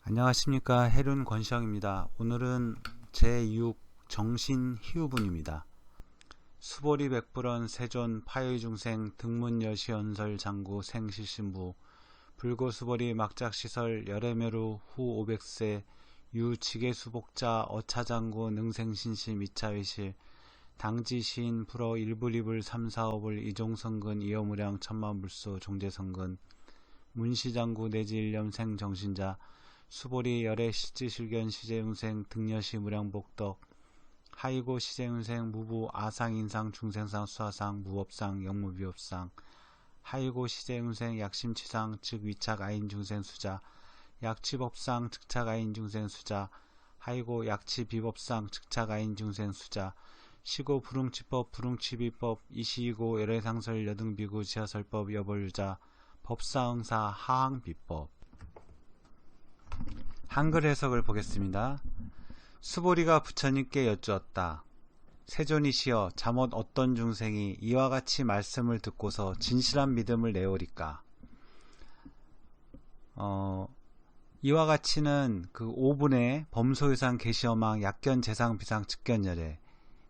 안녕하십니까. 해륜 권시영입니다. 오늘은 제6 정신희우분입니다. 수보리 백불원 세존 파의중생 등문여시연설 장구 생실신부 불고수보리 막작시설 열애묘루 후 500세 유지계수복자 어차장구 능생신심 2차위실 당지시인 불어 일불이불 3사업을 이종성근 이어무량 천만불소 종제성근 문시장구 내지일념생 정신자 수보리 열애 실지실견 시제운생 등여시 무량복덕 하이고 시제운생 무부 아상인상 중생상 수하상 무업상 영무비업상 하이고 시제운생 약심치상 즉 위착 아인 중생 수자 약치법상 즉착 아인 중생 수자 하이고 약치비법상 즉착 아인 중생 수자 시고 불응치법 불응치비법 이시이고 열애상설 여등비구 지하설법 여벌유자 법사응사 하항비법. 한글 해석을 보겠습니다. 수보리가 부처님께 여쭈었다. 세존이시여 잠옷 어떤 중생이 이와 같이 말씀을 듣고서 진실한 믿음을 내오리까. 이와 같이는 그 5분의 범소유상 계시어망 약견 재상 비상 즉견열애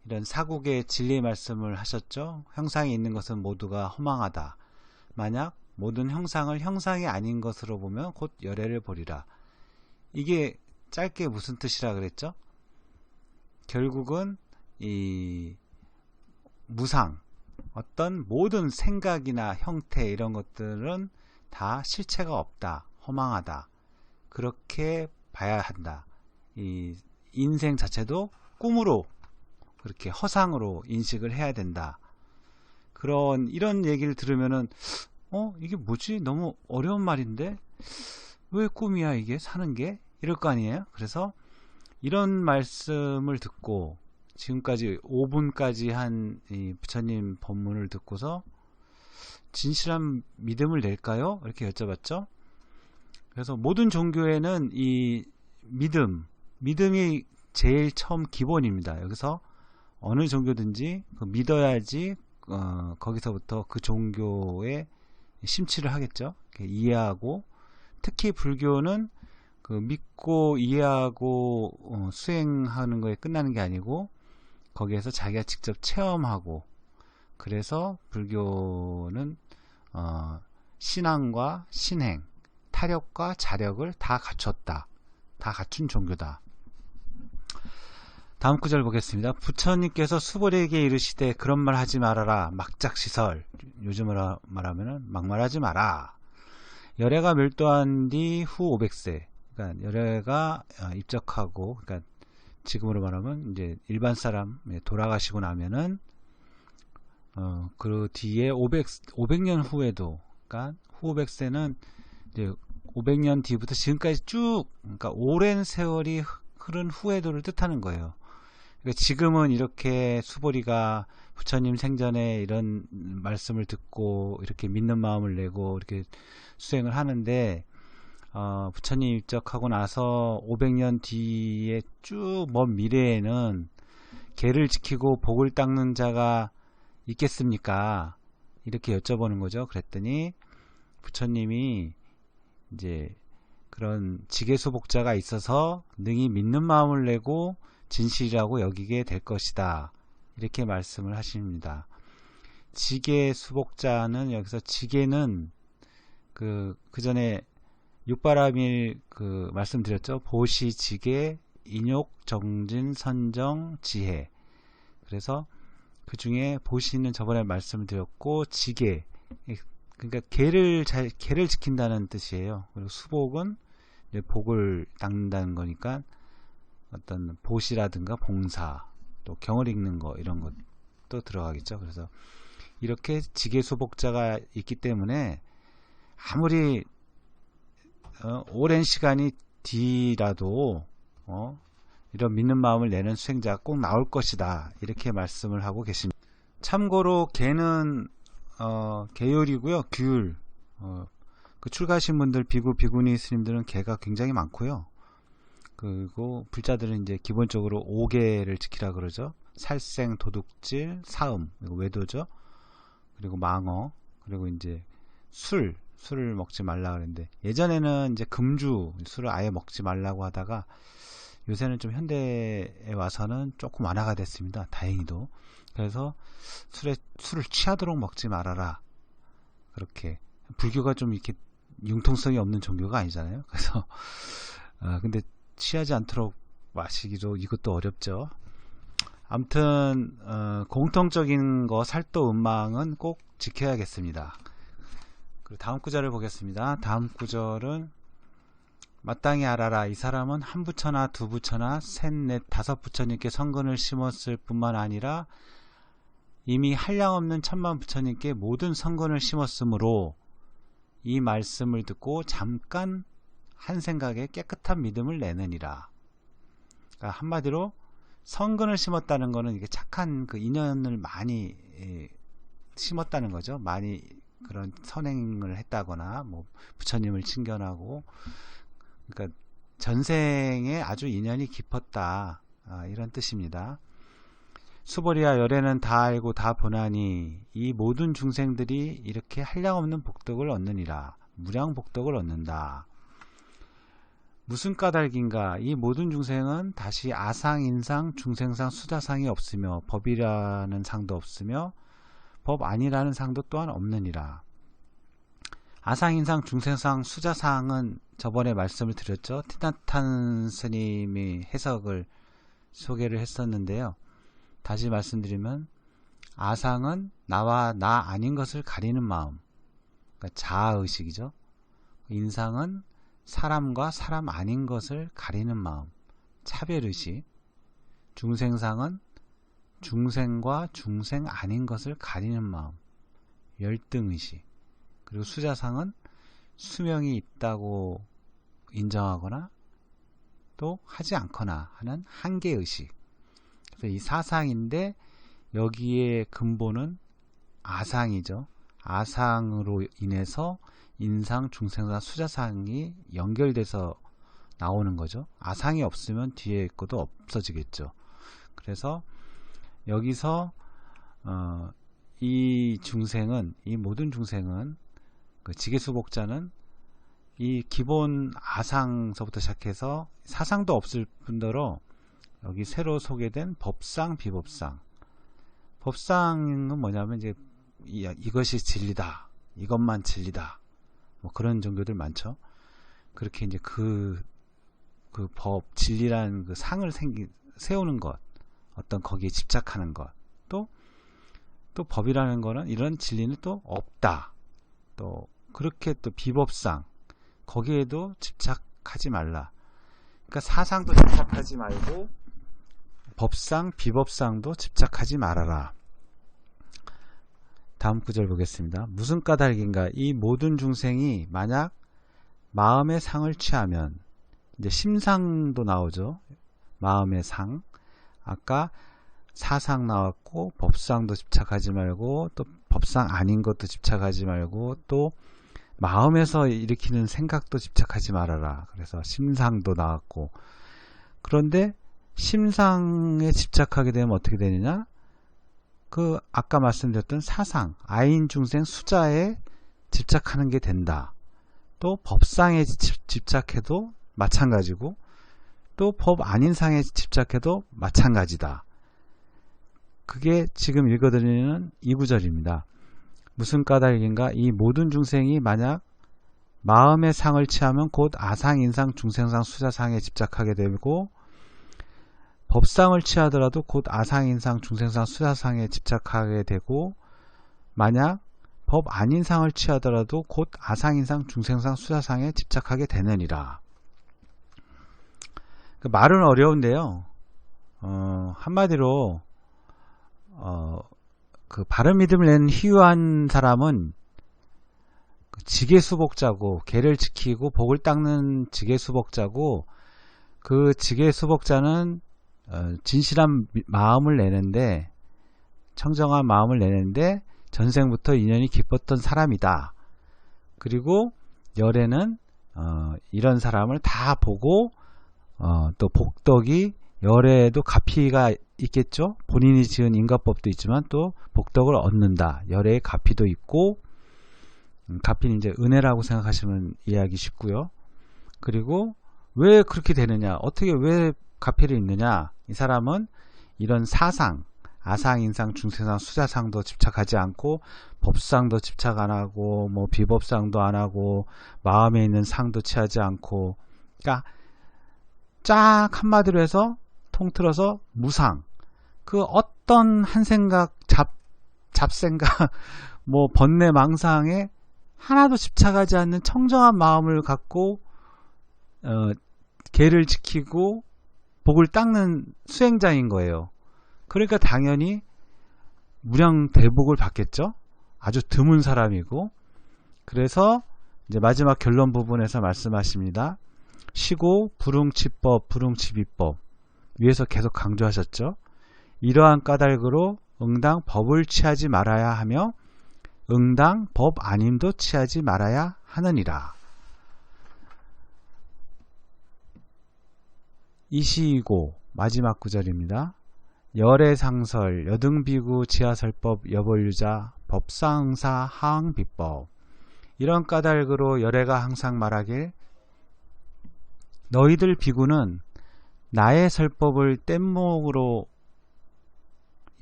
이런 사국의 진리의 말씀을 하셨죠. 형상이 있는 것은 모두가 허망하다. 만약 모든 형상을 형상이 아닌 것으로 보면 곧 열애를 보리라. 이게 짧게 무슨 뜻이라 그랬죠? 결국은 이 무상, 어떤 모든 생각이나 형태 이런 것들은 다 실체가 없다, 허망하다. 그렇게 봐야 한다. 이 인생 자체도 꿈으로 그렇게 허상으로 인식을 해야 된다. 이런 얘기를 들으면은 이게 뭐지? 너무 어려운 말인데 왜 꿈이야 이게 사는 게? 이럴 거 아니에요? 그래서 이런 말씀을 듣고 지금까지 5분까지 한 이 부처님 법문을 듣고서 진실한 믿음을 낼까요? 이렇게 여쭤봤죠. 그래서 모든 종교에는 이 믿음이 제일 처음 기본입니다. 여기서 어느 종교든지 믿어야지 거기서부터 그 종교에 심취를 하겠죠. 이해하고 특히 불교는 그 믿고 이해하고 수행하는 거에 끝나는 게 아니고 거기에서 자기가 직접 체험하고 그래서 불교는 신앙과 신행, 타력과 자력을 다 갖췄다. 다 갖춘 종교다. 다음 구절 보겠습니다. 부처님께서 수보리에게 이르시되 그런 말 하지 말아라. 막작시설. 요즘으로 말하면 막말하지 마라. 열애가 멸도한 뒤 후 500세. 그러니까 열애가 입적하고, 그러니까 지금으로 말하면 이제 일반 사람 돌아가시고 나면은 그 뒤에 500년 후에도, 그러니까 후 500세는 이제 500년 뒤부터 지금까지 쭉, 그러니까 오랜 세월이 흐른 후에도를 뜻하는 거예요. 그러니까 지금은 이렇게 수보리가 부처님 생전에 이런 말씀을 듣고 이렇게 믿는 마음을 내고 이렇게 수행을 하는데 부처님 입적하고 나서 500년 뒤에 쭉 먼 미래에는 계를 지키고 복을 닦는 자가 있겠습니까? 이렇게 여쭤보는 거죠. 그랬더니 부처님이 이제 그런 지계수복자가 있어서 능히 믿는 마음을 내고 진실이라고 여기게 될 것이다. 이렇게 말씀을 하십니다. 지계수복자는 여기서 지계는 그 전에 육바라밀 말씀드렸죠. 보시, 지계, 인욕, 정진, 선정, 지혜. 그래서 그 중에 보시는 저번에 말씀을 드렸고 지계, 그러니까 계를 지킨다는 뜻이에요. 그리고 수복은 복을 닦는다는 거니까 어떤 보시라든가 봉사, 또 경을 읽는 거 이런 것도 들어가겠죠. 그래서 이렇게 지계수복자가 있기 때문에 아무리 오랜 시간이 뒤라도 이런 믿는 마음을 내는 수행자가 꼭 나올 것이다. 이렇게 말씀을 하고 계십니다. 참고로 계는 계율이고요. 규율. 그 출가하신 분들 비구 비구니 스님들은 계가 굉장히 많고요. 그리고 불자들은 이제 기본적으로 5계를 지키라 그러죠. 살생, 도둑질, 사음, 그리고 외도죠. 그리고 망어, 그리고 이제 술 술을 먹지 말라 그랬는데, 예전에는 이제 금주 술을 아예 먹지 말라고 하다가 요새는 좀 현대에 와서는 조금 완화가 됐습니다. 다행히도. 그래서 술을 취하도록 먹지 말아라. 그렇게. 불교가 좀 이렇게 융통성이 없는 종교가 아니잖아요. 그래서 근데 취하지 않도록 마시기도 이것도 어렵죠. 아무튼 공통적인 거 살도 음망은 꼭 지켜야겠습니다. 그리고 다음 구절을 보겠습니다. 다음 구절은 마땅히 알아라. 이 사람은 한 부처나 두 부처나 셋, 넷, 다섯 부처님께 성근을 심었을 뿐만 아니라 이미 한량없는 천만 부처님께 모든 성근을 심었으므로 이 말씀을 듣고 잠깐 한 생각에 깨끗한 믿음을 내느니라. 그러니까 한마디로 성근을 심었다는 것은 이게 착한 그 인연을 많이 심었다는 거죠. 많이 그런 선행을 했다거나 뭐 부처님을 친견하고, 그러니까 전생에 아주 인연이 깊었다, 이런 뜻입니다. 수보리야, 열애는 다 알고 다 보나니 이 모든 중생들이 이렇게 한량없는 복덕을 얻느니라. 무량 복덕을 얻는다. 무슨 까닭인가? 이 모든 중생은 다시 아상, 인상, 중생상, 수자상이 없으며 법이라는 상도 없으며 법 아니라는 상도 또한 없느니라. 아상, 인상, 중생상, 수자상은 저번에 말씀을 드렸죠. 티나탄 스님이 해석을 소개를 했었는데요. 다시 말씀드리면 아상은 나와 나 아닌 것을 가리는 마음, 그러니까 자아의식이죠. 인상은 사람과 사람 아닌 것을 가리는 마음, 차별의식. 중생상은 중생과 중생 아닌 것을 가리는 마음, 열등의식. 그리고 수자상은 수명이 있다고 인정하거나 또 하지 않거나 하는 한계의식. 그래서 이 사상인데 여기에 근본은 아상이죠. 아상으로 인해서 인상, 중생상, 수자상이 연결돼서 나오는 거죠. 아상이 없으면 뒤에 것도 없어지겠죠. 그래서 여기서 이 중생은, 이 모든 중생은, 그 지계수복자는 이 기본 아상서부터 시작해서 사상도 없을 뿐더러 여기 새로 소개된 법상, 비법상. 법상은 뭐냐면 이제 이것이 진리다, 이것만 진리다, 뭐 그런 종교들 많죠. 그렇게 이제 그 법, 진리라는 그 상을 세우는 것, 어떤 거기에 집착하는 것, 또 법이라는 거는 이런 진리는 또 없다. 또 그렇게 또 비법상, 거기에도 집착하지 말라. 그러니까 사상도 집착하지 말고 법상, 비법상도 집착하지 말아라. 다음 구절 보겠습니다. 무슨 까닭인가? 이 모든 중생이 만약 마음의 상을 취하면, 이제 심상도 나오죠. 마음의 상. 아까 사상 나왔고, 법상도 집착하지 말고, 또 법상 아닌 것도 집착하지 말고, 또 마음에서 일으키는 생각도 집착하지 말아라. 그래서 심상도 나왔고, 그런데 심상에 집착하게 되면 어떻게 되느냐? 그 아까 말씀드렸던 사상, 아인 중생 수자에 집착하는 게 된다. 또 법상에 집착해도 마찬가지고, 또 법 아닌 상에 집착해도 마찬가지다. 그게 지금 읽어드리는 이 구절입니다. 무슨 까닭인가? 이 모든 중생이 만약 마음의 상을 취하면 곧 아상, 인상, 중생상, 수자상에 집착하게 되고, 법상을 취하더라도 곧 아상, 인상, 중생상, 수자상에 집착하게 되고, 만약 법 아닌 상을 취하더라도 곧 아상, 인상, 중생상, 수자상에 집착하게 되느니라. 그 말은 어려운데요. 한마디로 그 바른 믿음을 내는 희유한 사람은 지계수복자고, 계를 지키고 복을 닦는 지계수복자고, 그 지계수복자는 진실한 마음을 내는데, 청정한 마음을 내는데 전생부터 인연이 깊었던 사람이다. 그리고 열애는 이런 사람을 다 보고 또 복덕이, 열애에도 가피가 있겠죠. 본인이 지은 인과법도 있지만 또 복덕을 얻는다. 열애의 가피도 있고, 가필이 이제 은혜라고 생각하시면 이해하기 쉽고요. 그리고 왜 그렇게 되느냐, 어떻게 왜 가필이 있느냐, 이 사람은 이런 사상, 아상, 인상, 중세상, 수자상도 집착하지 않고 법상도 집착 안 하고 뭐 비법상도 안 하고 마음에 있는 상도 취하지 않고, 그러니까 쫙 한마디로 해서 통틀어서 무상, 그 어떤 한 생각, 잡생각 뭐 번뇌 망상에 하나도 집착하지 않는 청정한 마음을 갖고 계를 지키고 복을 닦는 수행자인 거예요. 그러니까 당연히 무량대복을 받겠죠. 아주 드문 사람이고. 그래서 이제 마지막 결론 부분에서 말씀하십니다. 시고 불응치법, 불응치비법, 위에서 계속 강조하셨죠. 이러한 까닭으로 응당 법을 취하지 말아야 하며 응당 법 아님도 취하지 말아야 하느니라. 이시이고 마지막 구절입니다. 열애상설 여등비구 지하설법 여벌유자 법사응사 하항비법. 이런 까닭으로 열애가 항상 말하길, 너희들 비구는 나의 설법을 뗏목으로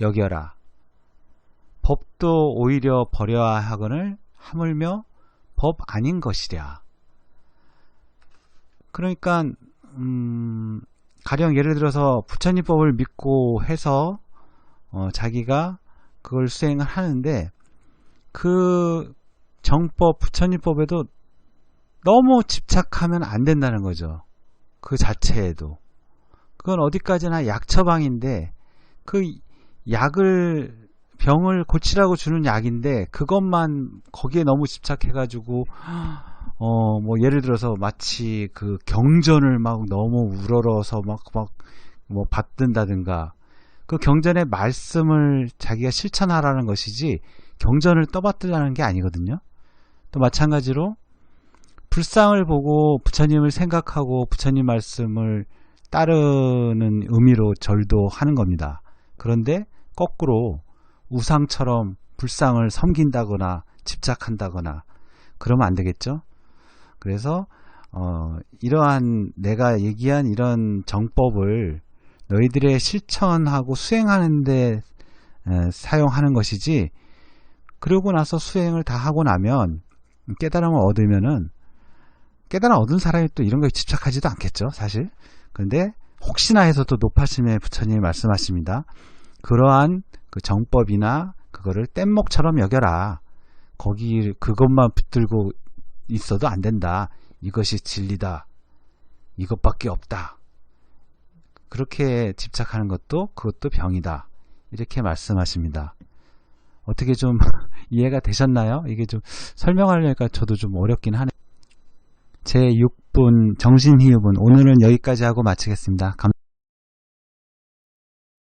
여겨라. 법도 오히려 버려야 하거늘 하물며 법 아닌 것이랴. 그러니까 가령 예를 들어서 부처님법을 믿고 해서 자기가 그걸 수행을 하는데 그 정법 부처님법에도 너무 집착하면 안 된다는 거죠. 그 자체에도. 그건 어디까지나 약 처방인데, 그 약을, 병을 고치라고 주는 약인데 그것만 거기에 너무 집착해 가지고 뭐 예를 들어서 마치 그 경전을 막 너무 우러러서 막 뭐 받든다든가, 그 경전의 말씀을 자기가 실천하라는 것이지 경전을 떠받들라는 게 아니거든요. 또 마찬가지로 불상을 보고 부처님을 생각하고 부처님 말씀을 따르는 의미로 절도 하는 겁니다. 그런데 거꾸로 우상처럼 불상을 섬긴다거나 집착한다거나 그러면 안 되겠죠. 그래서 이러한 내가 얘기한 이런 정법을 너희들의 실천하고 수행하는 데 사용하는 것이지, 그러고 나서 수행을 다 하고 나면 깨달음을 얻으면은, 깨달음 얻은 사람이 또 이런 거에 집착하지도 않겠죠, 사실. 그런데 혹시나 해서 또 높아심의 부처님이 말씀하십니다. 그러한 그 정법이나 그거를 뗏목처럼 여겨라. 거기 그것만 붙들고 있어도 안 된다. 이것이 진리다. 이것밖에 없다. 그렇게 집착하는 것도 그것도 병이다. 이렇게 말씀하십니다. 어떻게 좀 이해가 되셨나요? 이게 좀 설명하려니까 저도 좀 어렵긴 하네요. 제 6분 정신희흡은 오늘은 여기까지 하고 마치겠습니다.